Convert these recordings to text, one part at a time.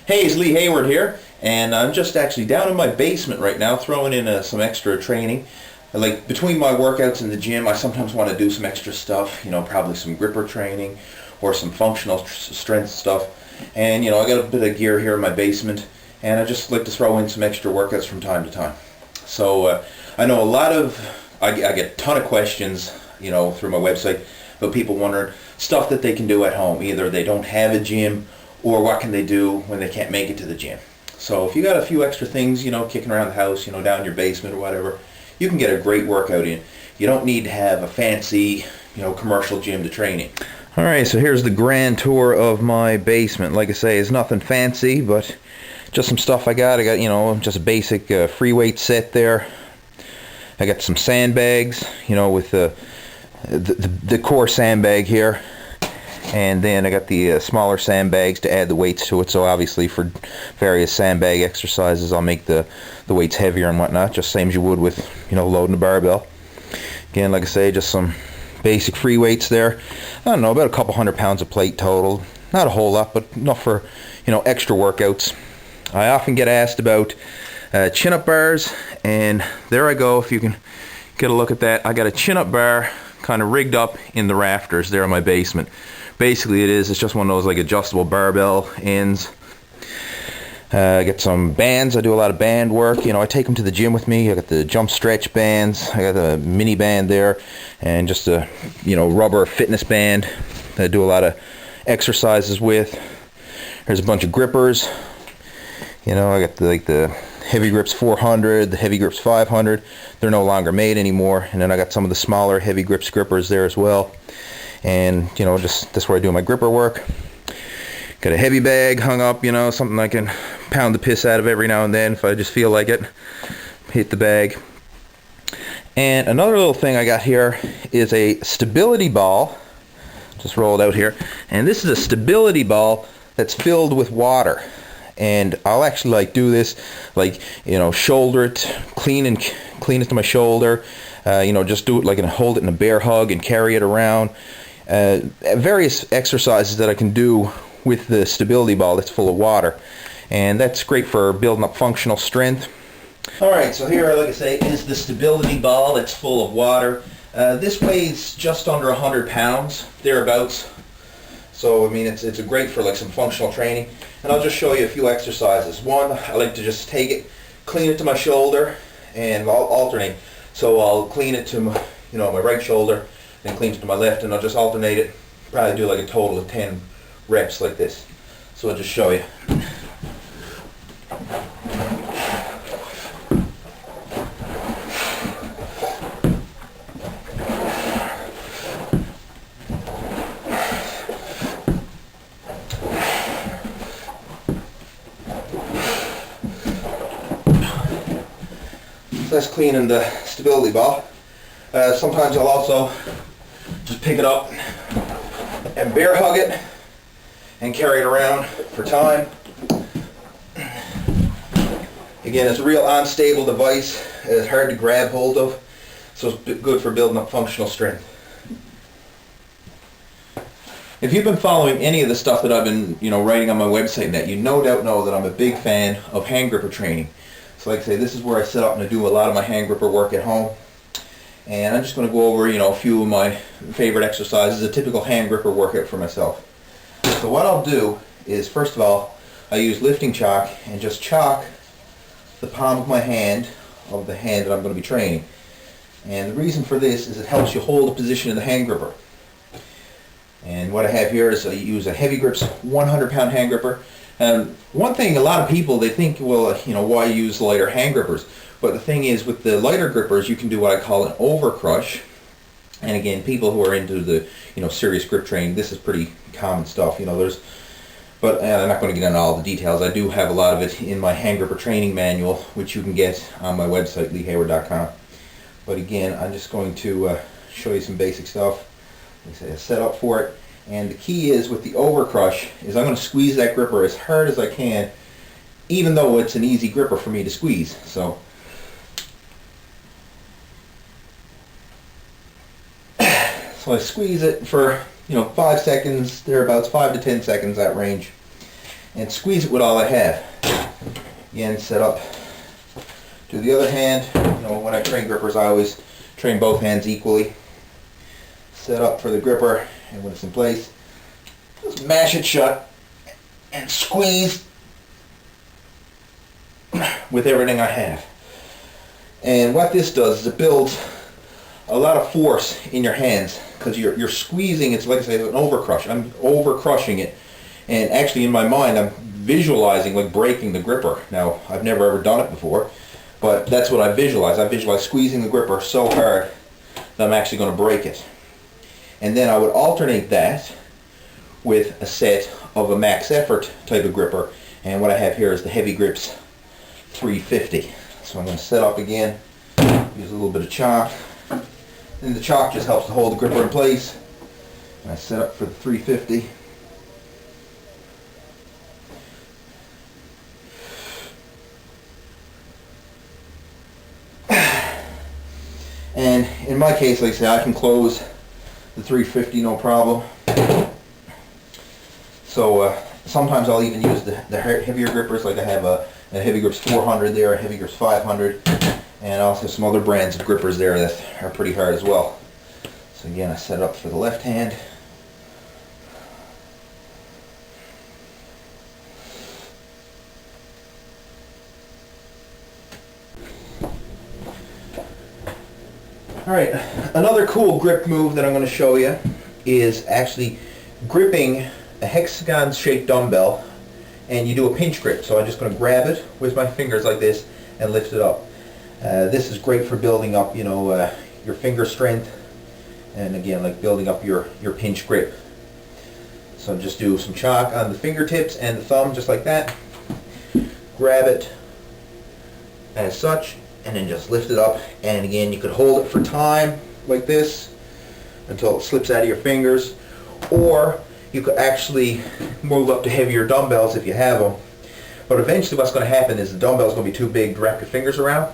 Hey, it's Lee Hayward here, and I'm just actually down in my basement right now throwing in some extra training. Like between my workouts in the gym, I sometimes want to do some extra stuff, probably some gripper training or some functional strength stuff. And I got a bit of gear here in my basement, and I just like to throw in some extra workouts from time to time. So I know I get a ton of questions, through my website about people wondering stuff that they can do at home. Either they don't have a gym, or what can they do when they can't make it to the gym. So if you got a few extra things, kicking around the house, down in your basement or whatever, you can get a great workout in. You don't need to have a fancy, commercial gym to train in. Alright, so here's the grand tour of my basement. Like I say, it's nothing fancy, but just some stuff I got. I got, just a basic free weight set there. I got some sandbags, with the core sandbag here. And then I got the smaller sandbags to add the weights to it. So obviously for various sandbag exercises, I'll make the weights heavier and whatnot, just same as you would with, loading a barbell. Again, like I say, just some basic free weights there. I don't know, about a couple 100 pounds of plate total. Not a whole lot, but enough for, extra workouts. I often get asked about chin-up bars, and there I go. If you can get a look at that, I got a chin-up bar kind of rigged up in the rafters there in my basement. Basically it's just one of those like adjustable barbell ends. I get some bands. I do a lot of band work. I take them to the gym with me. I got the jump stretch bands. I got the mini band there, and just a rubber fitness band that I do a lot of exercises with. There's a bunch of grippers. I got the Heavy Grips 400, the Heavy Grips 500. They're no longer made anymore. And then I got some of the smaller Heavy Grips grippers there as well. And just that's where I do my gripper work. Got a heavy bag hung up, something I can pound the piss out of every now and then if I just feel like it. Hit the bag. And another little thing I got here is a stability ball. Just rolled out here. And this is a stability ball that's filled with water. And I'll actually do this, shoulder it, clean it to my shoulder. Just do it and hold it in a bear hug and carry it around. Various exercises that I can do with the stability ball that's full of water, and that's great for building up functional strength. Alright, so here, like I say, is the stability ball that's full of water. This weighs just under 100 pounds, thereabouts. So it's great for some functional training, and I'll just show you a few exercises. One, I like to just take it, clean it to my shoulder, and I'll alternate. So I'll clean it to my, my right shoulder, then clean it to my left, and I'll just alternate it. Probably do a total of 10 reps like this. So I'll just show you. So that's cleaning the stability ball. Sometimes I'll also just pick it up and bear hug it and carry it around for time. Again, it's a real unstable device. It's hard to grab hold of, so it's good for building up functional strength. If you've been following any of the stuff that I've been writing on my website, you no doubt know that I'm a big fan of hand gripper training. So like I say, this is where I set up and I do a lot of my hand gripper work at home. And I'm just going to go over, a few of my favorite exercises, a typical hand gripper workout for myself. So what I'll do is, first of all, I use lifting chalk and just chalk the palm of my hand, of the hand that I'm going to be training. And the reason for this is it helps you hold the position of the hand gripper. And what I have here is I use a Heavy Grips 100-pound hand gripper. One thing, a lot of people, they think, well, why use lighter hand grippers? But the thing is, with the lighter grippers, you can do what I call an overcrush. And again, people who are into the, serious grip training, this is pretty common stuff. But I'm not going to get into all the details. I do have a lot of it in my hand gripper training manual, which you can get on my website, leehayward.com. But again, I'm just going to show you some basic stuff. Like I say, a setup for it. And the key is with the overcrush is I'm going to squeeze that gripper as hard as I can, even though it's an easy gripper for me to squeeze. So I squeeze it for 5 seconds, thereabouts, 5 to 10 seconds, that range. and squeeze it with all I have. Again, set up to the other hand. You know, when I train grippers, I always train both hands equally. Set up for the gripper, and when it's in place, just mash it shut and squeeze with everything I have. And what this does is it builds a lot of force in your hands, because you're squeezing. It's like I say, an overcrush. I'm over crushing it, and actually in my mind I'm visualizing like breaking the gripper. Now, I've never ever done it before, but that's what I visualize. I visualize squeezing the gripper so hard that I'm actually going to break it. And then I would alternate that with a set of a max effort type of gripper, and what I have here is the Heavy Grips 350. So I'm going to set up again, use a little bit of chalk, and the chalk just helps to hold the gripper in place. And I set up for the 350. And in my case, like I say, I can close the 350 no problem. So sometimes I'll even use the heavier grippers, like I have a Heavy Grips 400 there, a Heavy Grips 500, and I also have some other brands of grippers there that are pretty hard as well. So again, I set it up for the left hand. Alright, another cool grip move that I'm going to show you is actually gripping a hexagon shaped dumbbell, and you do a pinch grip. So I'm just going to grab it with my fingers like this and lift it up. This is great for building up, your finger strength, and again, like building up your pinch grip. So just do some chalk on the fingertips and the thumb, just like that. Grab it as such, and then just lift it up. And again, you could hold it for time like this until it slips out of your fingers, or you could actually move up to heavier dumbbells if you have them. But eventually what's going to happen is the dumbbell's going to be too big to wrap your fingers around.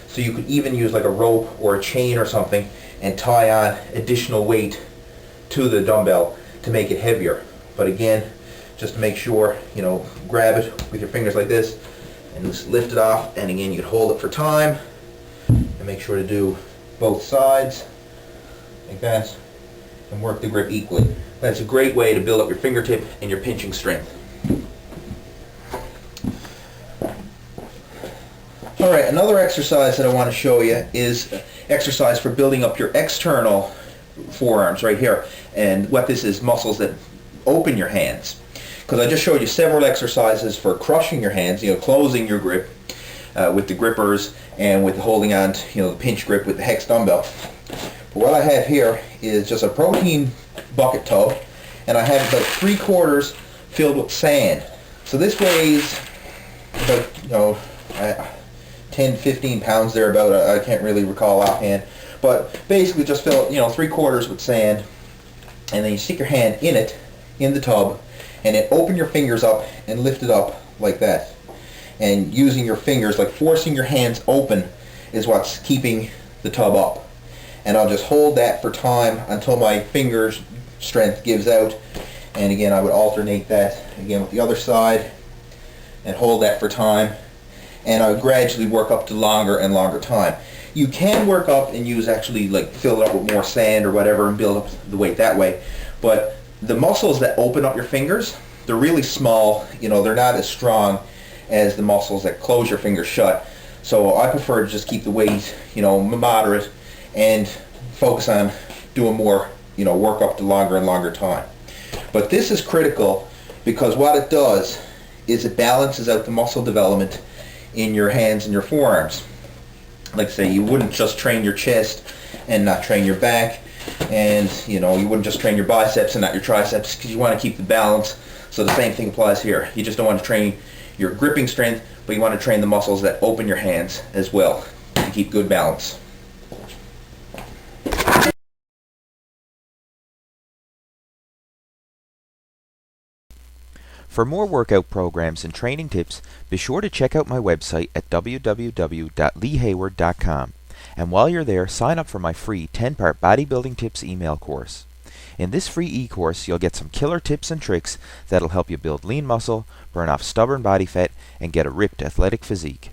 So you could even use like a rope or a chain or something and tie on additional weight to the dumbbell to make it heavier. But again, just to make sure, grab it with your fingers like this and just lift it off. And again, you can hold it for time and make sure to do both sides like that and work the grip equally. That's a great way to build up your fingertip and your pinching strength. Alright, another exercise that I want to show you is exercise for building up your external forearms right here. And what this is, muscles that open your hands. Because I just showed you several exercises for crushing your hands, closing your grip with the grippers and with holding on to, the pinch grip with the hex dumbbell. But what I have here is just a protein bucket tub, and I have about 3/4 filled with sand. So this weighs about 10-15 pounds thereabout. I can't really recall offhand, but basically just fill it 3/4 with sand, and then you stick your hand in the tub, and then open your fingers up and lift it up like that. And using your fingers, like forcing your hands open, is what's keeping the tub up. And I'll just hold that for time until my fingers strength gives out. And again, I would alternate that again with the other side and hold that for time. And I would gradually work up to longer and longer time. You can work up and use actually like fill it up with more sand or whatever and build up the weight that way. But the muscles that open up your fingers, they're really small. They're not as strong as the muscles that close your fingers shut. So I prefer to just keep the weight, moderate, and focus on doing more, work up to longer and longer time. But this is critical because what it does is it balances out the muscle development in your hands and your forearms. Like say, you wouldn't just train your chest and not train your back, and you wouldn't just train your biceps and not your triceps, because you want to keep the balance. So the same thing applies here. You just don't want to train your gripping strength, but you want to train the muscles that open your hands as well to keep good balance. For more workout programs and training tips, be sure to check out my website at www.leehayward.com. And while you're there, sign up for my free 10-part bodybuilding tips email course. In this free e-course, you'll get some killer tips and tricks that'll help you build lean muscle, burn off stubborn body fat, and get a ripped athletic physique.